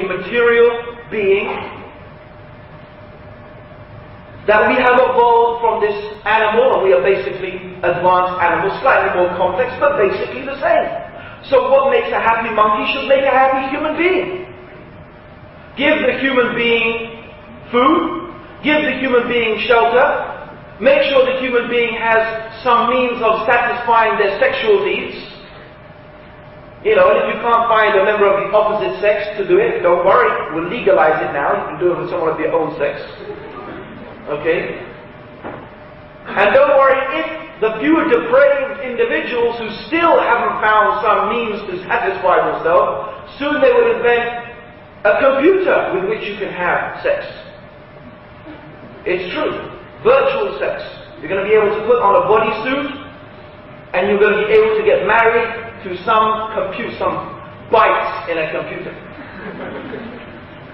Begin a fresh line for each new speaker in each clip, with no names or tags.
a material being, that we have evolved from this animal, and we are basically advanced animals, slightly more complex, but basically the same. So what makes a happy monkey should make a happy human being. Give the human being food, give the human being shelter, make sure the human being has some means of satisfying their sexual needs. You know, and if you can't find a member of the opposite sex to do it, don't worry, we'll legalize it now. You can do it with someone of your own sex. Okay? And don't worry, if the few depraved individuals who still haven't found some means to satisfy themselves, soon they will invent a computer with which you can have sex. It's true. Virtual sex. You're going to be able to put on a bodysuit, and you're going to be able to get married to some bytes in a computer.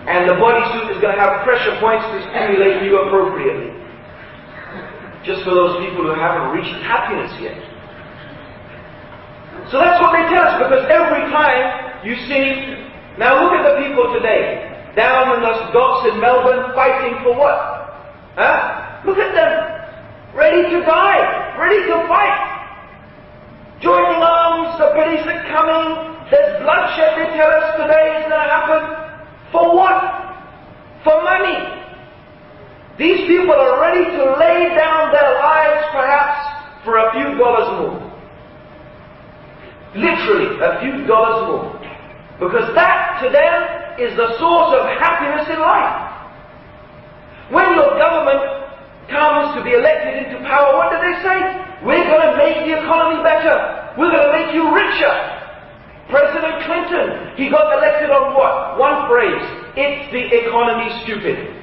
And the bodysuit is going to have pressure points to stimulate you appropriately. Just for those people who haven't reached happiness yet. So that's what they tell us, because every time you see, now look at the people today, down in the docks in Melbourne, fighting for what? Huh? Look at them, ready to die, ready to fight. Joining arms, the police are coming, there's bloodshed, they tell us today is going to happen. For what? For money. These people are ready to lay down their lives perhaps for a few dollars more. Literally, a few dollars more. Because that to them is the source of happiness in life. When your government comes to be elected into power, what do they say? We're going to make the economy better. We're going to make you richer. President Clinton, he got elected on what? One phrase. It's the economy, stupid.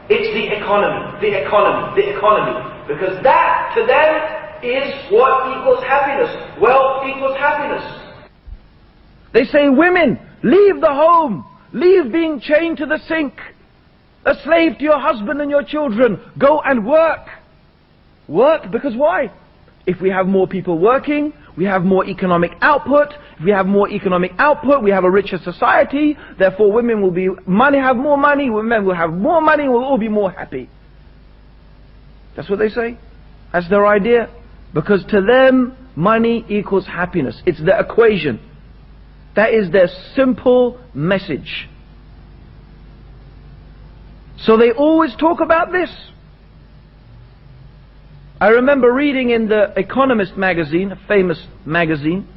It's the economy, the economy, the economy. Because that, to them, is what equals happiness. Wealth equals happiness. They say, women, leave the home. Leave being chained to the sink. A slave to your husband and your children. Go and work. Work, because why? If we have more people working, we have more economic output. If we have more economic output, we have a richer society. Therefore, women will have more money, men will have more money, we'll all be more happy. That's what they say. That's their idea. Because to them, money equals happiness. It's their equation. That is their simple message. So they always talk about this. I remember reading in the Economist magazine, a famous magazine,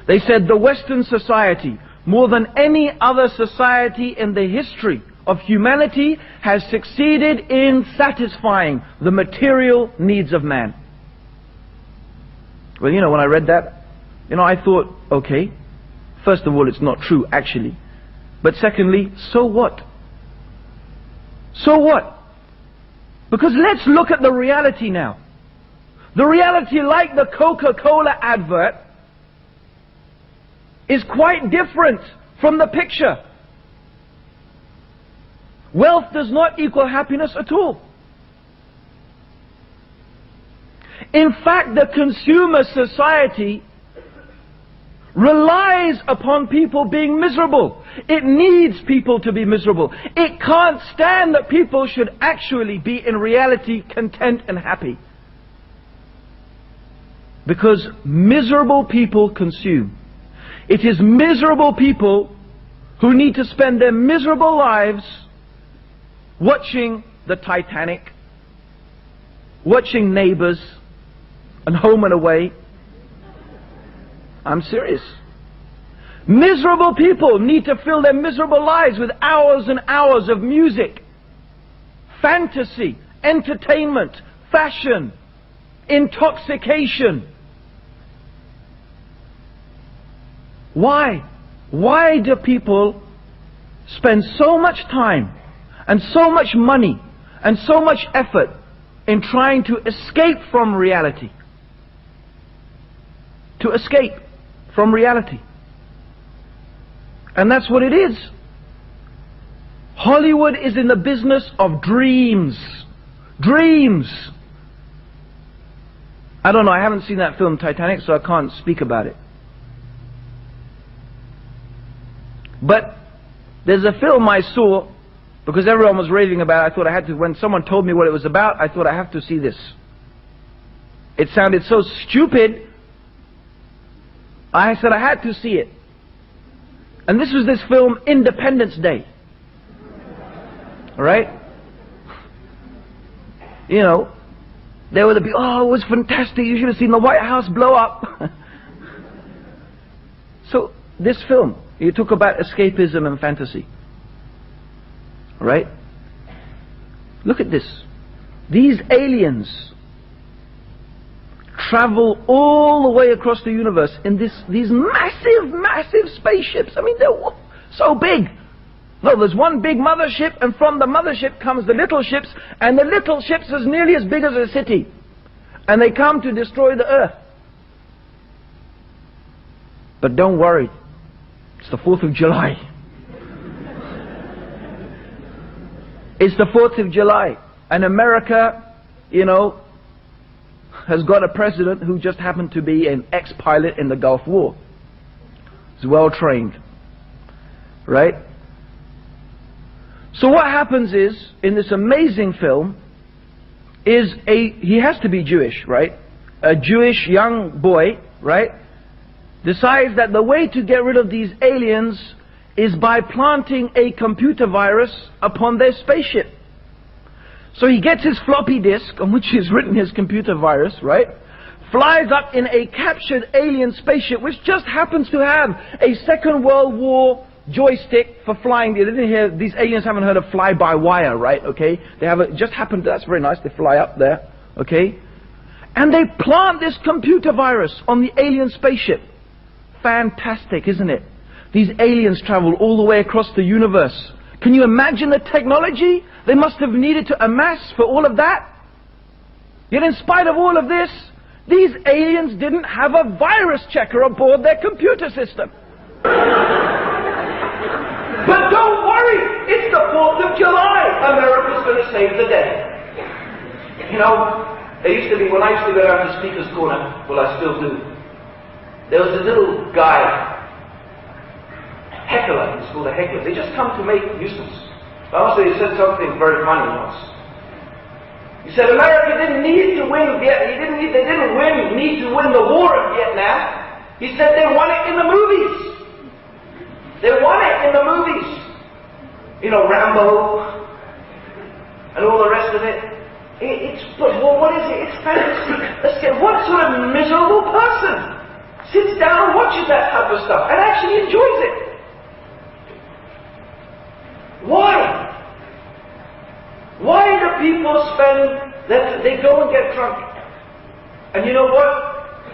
they said the Western society, more than any other society in the history of humanity, has succeeded in satisfying the material needs of man. Well, you know, when I read that, you know, I thought, okay, first of all, it's not true, actually. But secondly, so what? So what? Because let's look at the reality now. The reality, like the Coca-Cola advert, is quite different from the picture. Wealth does not equal happiness at all. In fact, the consumer society relies upon people being miserable. It needs people to be miserable. It can't stand that people should actually be in reality content and happy. Because miserable people consume. It is miserable people who need to spend their miserable lives watching the Titanic, watching Neighbours, and Home and Away. I'm serious. Miserable people need to fill their miserable lives with hours and hours of music, fantasy, entertainment, fashion, intoxication. Why? Why do people spend so much time and so much money and so much effort in trying to escape from reality? To escape from reality. And that's what it is. Hollywood is in the business of dreams. Dreams. I don't know, I haven't seen that film Titanic, so I can't speak about it. But there's a film I saw, because everyone was raving about it, I thought I had to, when someone told me what it was about, I thought I have to see this. It sounded so stupid, I said I had to see it. And this was this film, Independence Day. Alright? You know, there were the people, oh, it was fantastic, you should have seen the White House blow up. So, this film, you talk about escapism and fantasy. Right? Look at this. These aliens travel all the way across the universe in these massive spaceships. I mean, they're so big. No, there's one big mothership, and from the mothership comes the little ships, and the little ships is nearly as big as a city. And they come to destroy the earth. But don't worry, it's the 4th of July. It's the 4th of July, and America, you know, has got a president who just happened to be an ex-pilot in the Gulf War. He's well trained, right? So what happens is, in this amazing film, he has to be Jewish, right? A Jewish young boy, right, decides that the way to get rid of these aliens is by planting a computer virus upon their spaceship. So he gets his floppy disk on which is written his computer virus, right? Flies up in a captured alien spaceship which just happens to have a Second World War joystick for flying. They didn't hear, these aliens haven't heard of fly-by-wire, right? Okay? They have just happened, that's very nice, they fly up there, okay? And they plant this computer virus on the alien spaceship. Fantastic, isn't it? These aliens travel all the way across the universe. Can you imagine the technology they must have needed to amass for all of that? Yet in spite of all of this, these aliens didn't have a virus checker aboard their computer system. But don't worry, it's the 4th of July. America's going to save the day. You know, there used to be, when I used to go down to Speaker's Corner, well I still do, there was a little guy, heckler, he's called a heckler. They just come to make nuisance. But also he said something very funny once. He said America didn't need to win Vietnam. They didn't need to win the war in Vietnam. He said they won it in the movies. They won it in the movies. You know, Rambo and all the rest of it. Well, what is it? It's fantasy. Let's get, what sort of miserable person sits down and watches that type of stuff and actually enjoys it? Why? Why do people spend that? They go and get drunk. And you know what?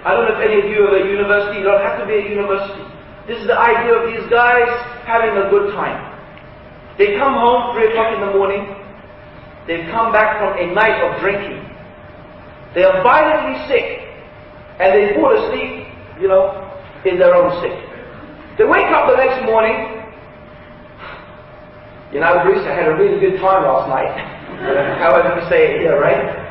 I don't know if any of you are at a university. You don't have to be at university. This is the idea of these guys having a good time. They come home 3 o'clock in the morning. They've come back from a night of drinking. They are violently sick. And they fall asleep, you know, in their own sick. They wake up the next morning. You know, Bruce, I had a really good time last night. However we say it here, right?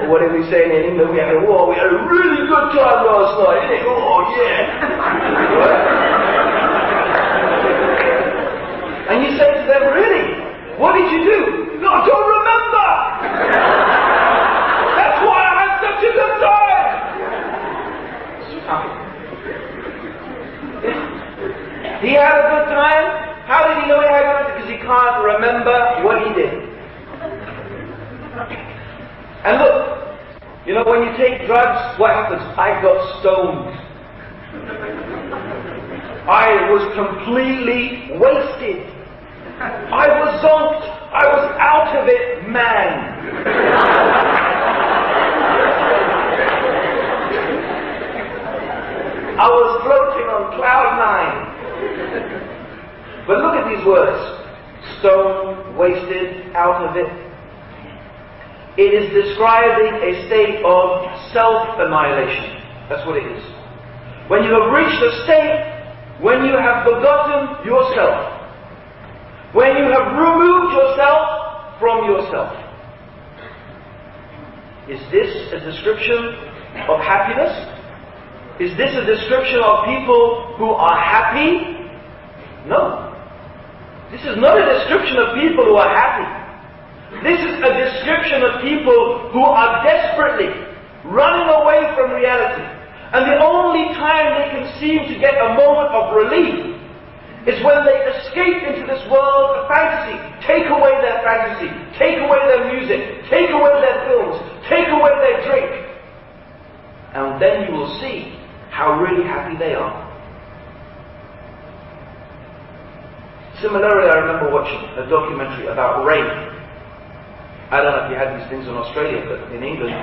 Or what did we say in England? We had a really good time last night, didn't it? Oh, yeah. And you say to them, really? What did you do? No, I don't remember. That's why I had such a good time. He had a good time. How did he know he had a good time? Because he can't remember what he did. And look, you know, when you take drugs, what happens? I got stoned. I was completely wasted. I was zonked. I was out of it, man. I was floating on cloud 9. But look at these words. Stoned, wasted, out of it. It is describing a state of self-annihilation. That's what it is. When you have reached a state when you have forgotten yourself. When you have removed yourself from yourself. Is this a description of happiness? Is this a description of people who are happy? No. This is not a description of people who are happy. This is a description of people who are desperately running away from reality. And the only time they can seem to get a moment of relief is when they escape into this world of fantasy. Take away their fantasy, take away their music, take away their films, take away their drink. And then you will see how really happy they are. Similarly, I remember watching a documentary about rain. I don't know if you had these things in Australia, but in England,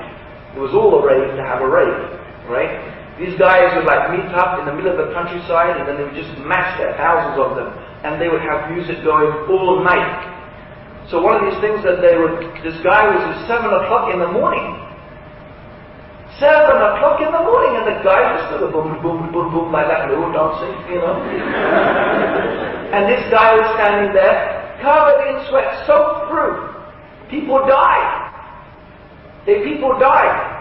it was all the rage to have a rave, right? These guys would like meet up in the middle of the countryside, and then they would just mass there, thousands of them, and they would have music going all night. So one of these things that this guy was at 7 o'clock in the morning. 7 o'clock in the morning, and the guy was still boom, boom, boom, boom, like that, little dancing, you know. And this guy was standing there, covered in sweat, soaked through. People died. People died.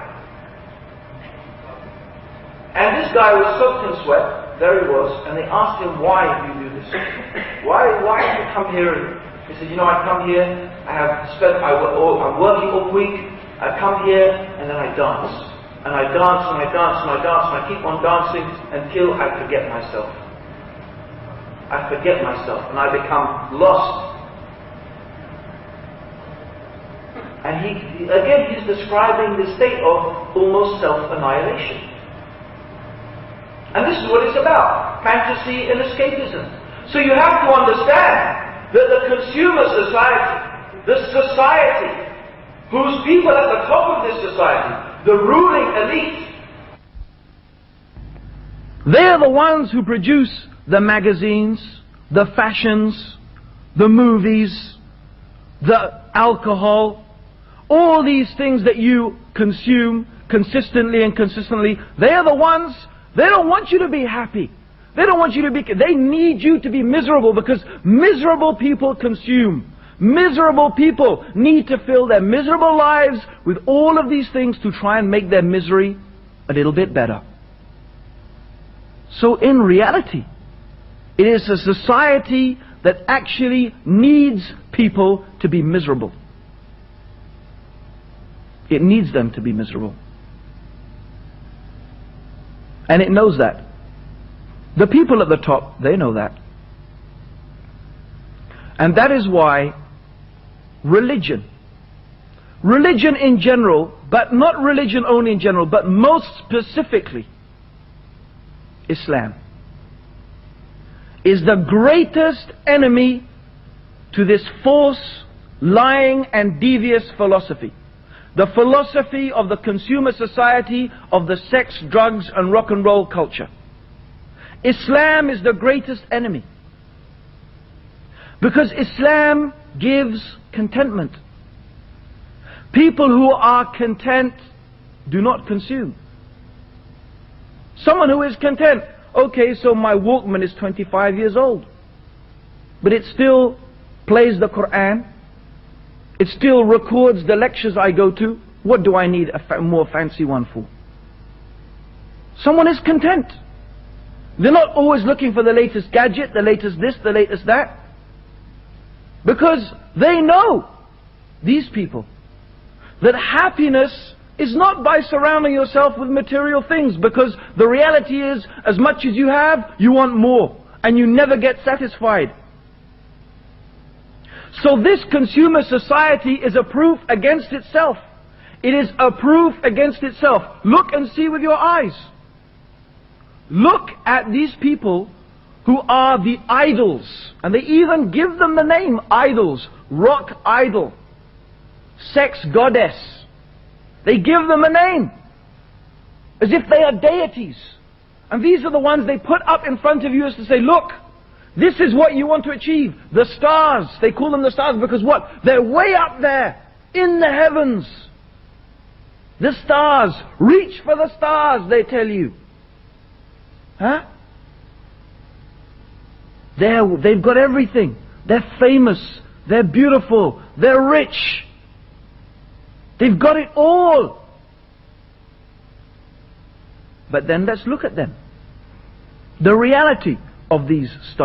And this guy was soaked in sweat, there he was, and they asked him, why do you do this? Why have you come here? And he said, you know, I come here, I'm working all week, I come here, and then I dance. And I dance, and I dance, and I dance, and I keep on dancing until I forget myself. I forget myself, and I become lost. And he's describing the state of almost self-annihilation. And this is what it's about, fantasy and escapism. So you have to understand that the consumer society, the society, whose people at the top of this society, the ruling elite,
they're the ones who produce the magazines, the fashions, the movies, the alcohol, all these things that you consume consistently and consistently. They're the ones. They don't want you to be happy. They don't want you to be, they need you to be miserable, because miserable people consume. Miserable people need to fill their miserable lives with all of these things to try and make their misery a little bit better. So in reality, it is a society that actually needs people to be miserable. It needs them to be miserable. And it knows that. The people at the top, they know that. And that is why religion in general, but not religion only in general, but most specifically Islam, is the greatest enemy to this false, lying and devious philosophy. The philosophy of the consumer society, of the sex, drugs and rock and roll culture. Islam is the greatest enemy. Because Islam gives contentment. People who are content do not consume. Someone who is content, okay, so my Walkman is 25 years old, but it still plays the Quran. It still records the lectures I go to. What do I need a more fancy one for? Someone is content. They're not always looking for the latest gadget, the latest this, the latest that. Because they know, these people, that happiness is not by surrounding yourself with material things. Because the reality is, as much as you have, you want more. And you never get satisfied. So this consumer society is a proof against itself. It is a proof against itself. Look and see with your eyes. Look at these people who are the idols. And they even give them the name idols. Rock idol. Sex goddess. They give them a name. As if they are deities. And these are the ones they put up in front of you as to say, look, this is what you want to achieve. The stars, they call them the stars because what? They're way up there, in the heavens. The stars, reach for the stars, they tell you. Huh? They've got everything. They're famous, they're beautiful, they're rich. They've got it all. But then let's look at them. The reality of these stars.